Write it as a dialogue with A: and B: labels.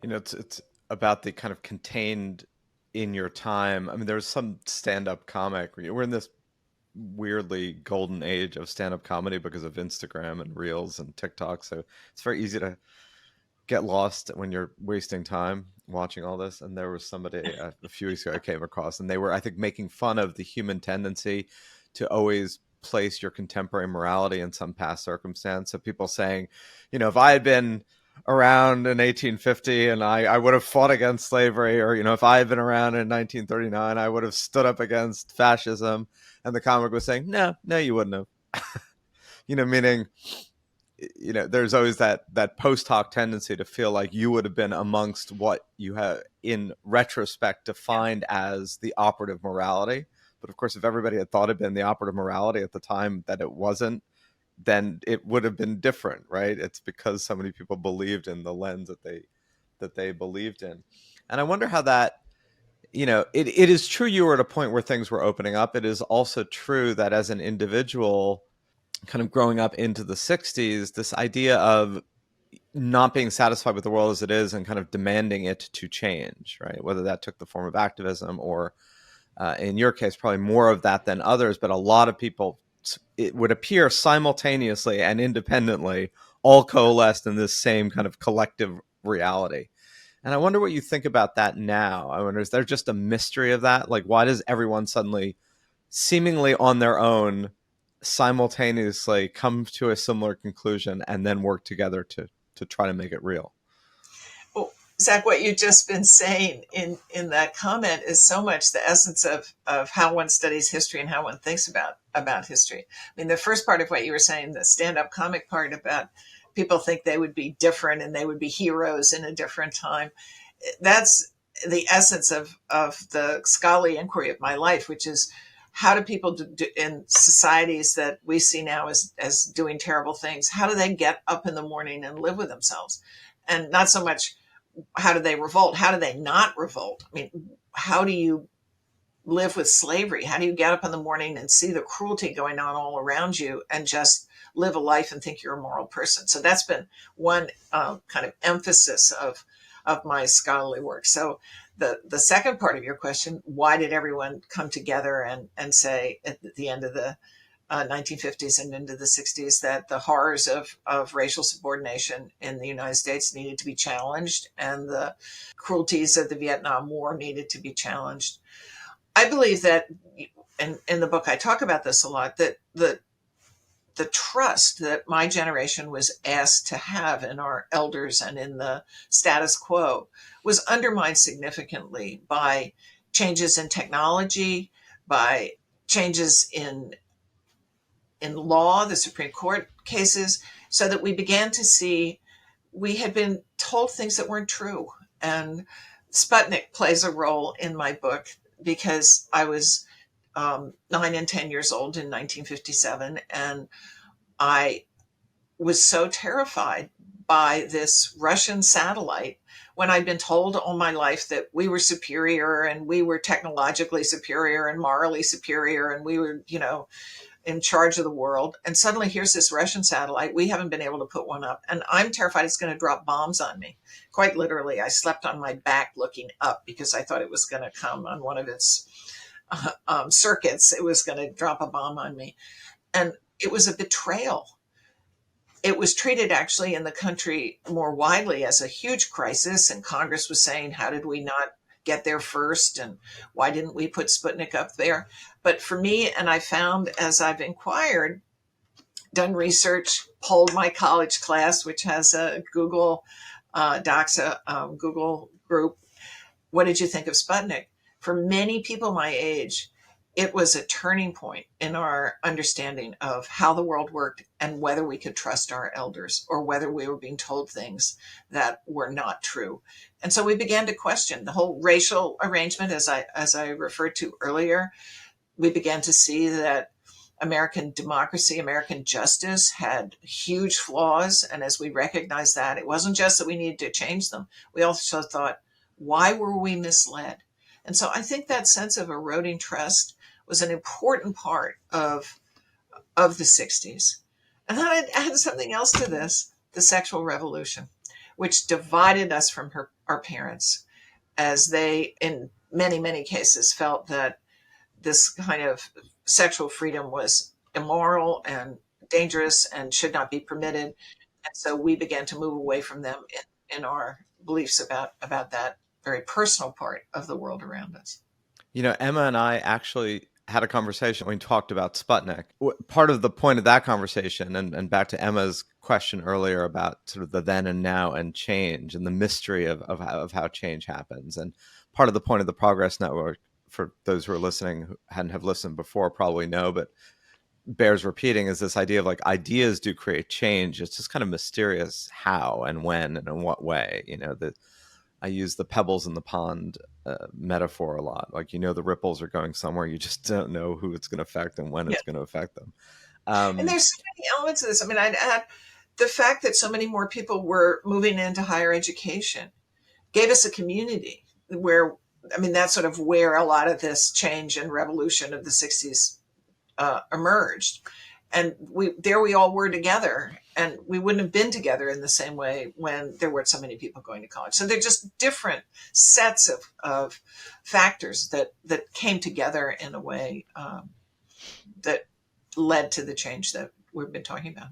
A: It's about the kind of contained in your time. I mean, there's some stand-up comic. We're in this weirdly golden age of stand-up comedy because of Instagram and Reels and TikTok. So it's very easy to get lost when you're wasting time watching all this. And there was somebody a few weeks ago I came across, and they were, I think, making fun of the human tendency to always place your contemporary morality in some past circumstance. So people saying, if I had been around in 1850 and I would have fought against slavery, or, if I had been around in 1939, I would have stood up against fascism. And the comic was saying, no, you wouldn't have. Meaning, there's always that post hoc tendency to feel like you would have been amongst what you have in retrospect
B: Yeah.
A: defined as the operative morality. But of course, if everybody had thought it had been the operative morality at the time that it wasn't, then it would have been different, right? It's because so many people believed in the lens that they believed in. And I wonder how that, it is true you were at a point where things were opening up. It is also true that as an individual, kind of growing up into the 60s, this idea of not being satisfied with the world as it is and kind of demanding it to change, right? Whether that took the form of activism or, in your case, probably more of that than others, but a lot of people, it would appear simultaneously and independently, all coalesced in this same kind of collective reality. And I wonder what you think about that now. I wonder, is there just a mystery of that? Like, why does everyone suddenly, seemingly on their own, simultaneously come to a similar conclusion and then work together to try to make it real?
B: Well, Zach, what you've just been saying in that comment is so much the essence of how one studies history and how one thinks about history. I mean, the first part of what you were saying, the stand-up comic part about people think they would be different and they would be heroes in a different time. That's the essence of the scholarly inquiry of my life, which is how do people in societies that we see now as doing terrible things, how do they get up in the morning and live with themselves? And not so much how do they revolt? How do they not revolt? I mean, how do you live with slavery? How do you get up in the morning and see the cruelty going on all around you and just live a life and think you're a moral person? So that's been one kind of emphasis of my scholarly work. So the second part of your question, why did everyone come together and say at the end of the 1950s and into the 60s that the horrors of racial subordination in the United States needed to be challenged and the cruelties of the Vietnam War needed to be challenged? I believe that, and in the book I talk about this a lot, that the trust that my generation was asked to have in our elders and in the status quo was undermined significantly by changes in technology, by changes in law, the Supreme Court cases, so that we began to see we had been told things that weren't true. And Sputnik plays a role in my book because I was 9 and 10 years old in 1957, and I was so terrified by this Russian satellite when I'd been told all my life that we were superior and we were technologically superior and morally superior and we were, in charge of the world. And suddenly here's this Russian satellite. We haven't been able to put one up. And I'm terrified it's going to drop bombs on me. Quite literally, I slept on my back looking up because I thought it was going to come on one of its circuits. It was going to drop a bomb on me. And it was a betrayal. It was treated actually in the country more widely as a huge crisis. And Congress was saying, how did we not get there first? And why didn't we put Sputnik up there? But for me, and I found as I've inquired, done research, polled my college class, which has a Google Docs, Google group. What did you think of Sputnik? For many people my age, it was a turning point in our understanding of how the world worked and whether we could trust our elders or whether we were being told things that were not true. And so we began to question the whole racial arrangement, as I referred to earlier. We began to see that American democracy, American justice had huge flaws. And as we recognized that, it wasn't just that we needed to change them. We also thought, why were we misled? And so I think that sense of eroding trust was an important part of the 60s. And then I'd add something else to this, the sexual revolution. which divided us from our parents, as they, in many, many cases, felt that this kind of sexual freedom was immoral and dangerous and should not be permitted. And so we began to move away from them in our beliefs about that very personal part of the world around us.
A: Emma and I actually had a conversation when we talked about Sputnik. Part of the point of that conversation, and back to Emma's question earlier about sort of the then and now and change and the mystery of how change happens. And part of the point of the Progress Network, for those who are listening who hadn't have listened before, probably know, but bears repeating, is this idea of like ideas do create change. It's just kind of mysterious how and when and in what way. I use the pebbles in the pond metaphor a lot. Like, the ripples are going somewhere. You just don't know who it's going to affect and when
B: Yeah.
A: it's going to affect them.
B: And
A: Um,
B: there's so many elements of this. I mean, I'd add the fact that so many more people were moving into higher education gave us a community where, I mean, that's sort of where a lot of this change and revolution of the 60s emerged. And we all were together, and we wouldn't have been together in the same way when there were so many people going to college. So they're just different sets of factors that came together in a way that led to the change that we've been talking about.